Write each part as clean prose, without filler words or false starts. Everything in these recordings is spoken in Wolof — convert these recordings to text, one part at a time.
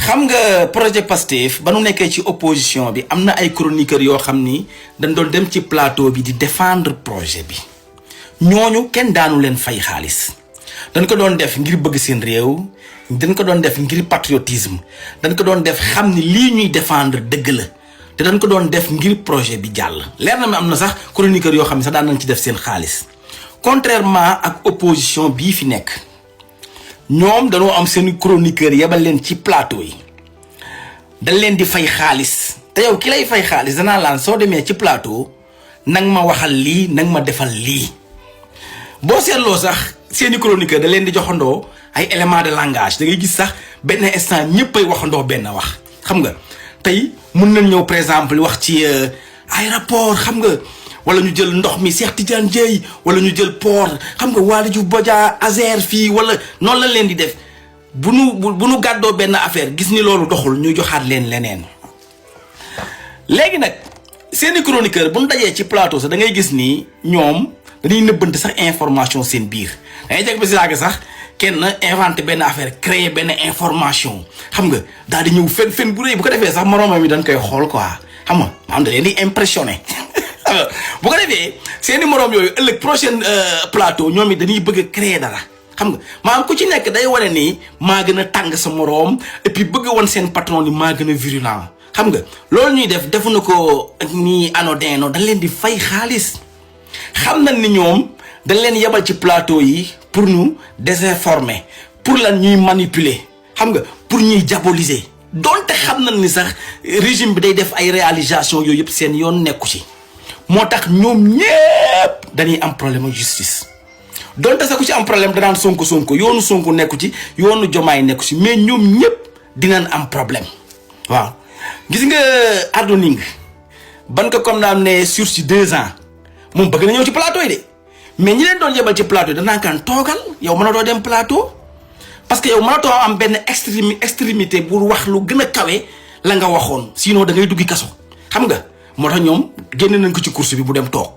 xam nga projet Pastef ba nu nekkee ci opposition bi am na ay chroniqueurs yoo xam ni dañ doon dem ci plateau bi di défendre projet bi ñooñu kenn daanu leen fay xaalis dañ ko doon def ngir bëgg seen réew dañ ko doon def ngir patriotisme dañ ko doon def xam ni lii ñuy défendre dëgg la te dañ ko doon def ngir projet bi jàll leer na mi am na sax chroniqueurs yoo xam ne sax daan nañ ci def seen xaalis contrairement ak opposition bii fi nekk ñoom dañoo am seen chroniqueur yebal leen ci plateau yi dañ leen di fay xaalis te yow ki lay fay xaalis danaa laan soo demee ci plateau nang ma waxal lii nang ma defal lii boo seetloo sax seeni chroniqueur da leen di joxandoo ay éléments de langage da ngay gis sax benn instant ñëpp ay waxandoo benn wax xam nga tey mun nañ ñëw par exemple wax ci aéroport xam nga wala ñu jël ndox mi Cheikh Tidiane Dièye wala ñu jël port xam nga Waly Diouf Bodiang Azer fii wala noonu la leen di def bu nu gàddoo benn affaire gis ni loolu doxul ñu joxaat leen leneen. léegi nag seeni chroniqueur bu ñu dajee ci plateau sax da ngay gis ni ñoom dañuy nëbbante sax information seen biir dangay jeg ba si laage sax kenn inventé benn affaire créer benn information xam nga daal di ñëw fen bu rëy bu ko defee sax moroomam mi dañ koy xool quoi xam nga maanaam da leen di impressionné. bu ko defee seeni moroom yooyu ëllëg prochaine plateau ñoom it dañuy bëgg a créer dara xam nga maanaam ku ci nekk day wane ni maa gën a tàng sa moroom et puis bëgg woon seen patron ni maa gën a virulent xam nga loolu ñuy def defu na ko nii anodin no dañ leen di fay xaalis xam nañ ni ñoom dañ leen yebal ci plateau yi pour ñu désinformer pour lan ñuy manipuler xam nga pour ñuy diaboliser donte xam nañ ni sax régime bi day def ay réalisation yooyu yëpp seen yoon nekku ci moo tax ñoom ñépp dañuy am problème ak justice donte sax ku ci am problème danaan sonko yoonu sonko nekku ci yoonu jomaay nekku ci mais ñoom ñépp dinañ am problème waaw gis nga Ardo Gningue ban ko condamné sursis 2 ans moom bëgg na ñëw ci plateau yi de mais ñi leen doon yebal ci plateau yi danaa kaan toogal yow mënatoo dem plateau parce que yow mënatoo am benn extrémité bu wax lu gën a kawe la nga waxoon sinon da ngay duggi kaso xam nga moo tax ñoom génne nañ ko ci course bi bu dem toog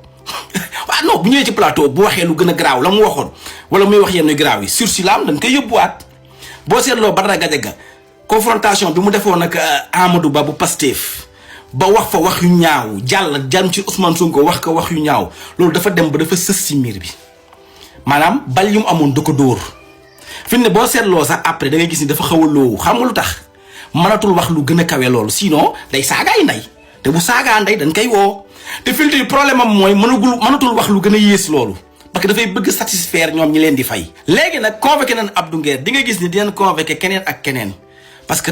waaw non bu ñëwee ci plateau bu waxee lu gën a garaaw la mu waxoon wala muy wax yenn garaaw yi sursis la am dañ koy yóbbuwaat boo seetloo Badara Gadiaga confrontation bi mu defoon ak Amadou Ba bu Pastef ba wax fa wax yu ñaaw jàll ci Ousmane Sonko wax ko wax yu ñaaw loolu dafa dem ba dafa sës si miir bi maanaam bal yu mu amoon da ko dóor fi ne boo seetloo sax après da ngay gis ni dafa xaw a loowu xam nga lu tax mënatul wax lu gën a kawe loolu sinon day saagaay ndey te bu saagaa ndey dañ koy woo te filtre problème am mooy mënatul wax lu gën a yées loolu parce que dafay bëgg satisfaire ñoom ñi leen di fay. léegi nag convoqué nañ Abdou Nguer di nga gis ni dinañ convoqué keneen ak keneen parce que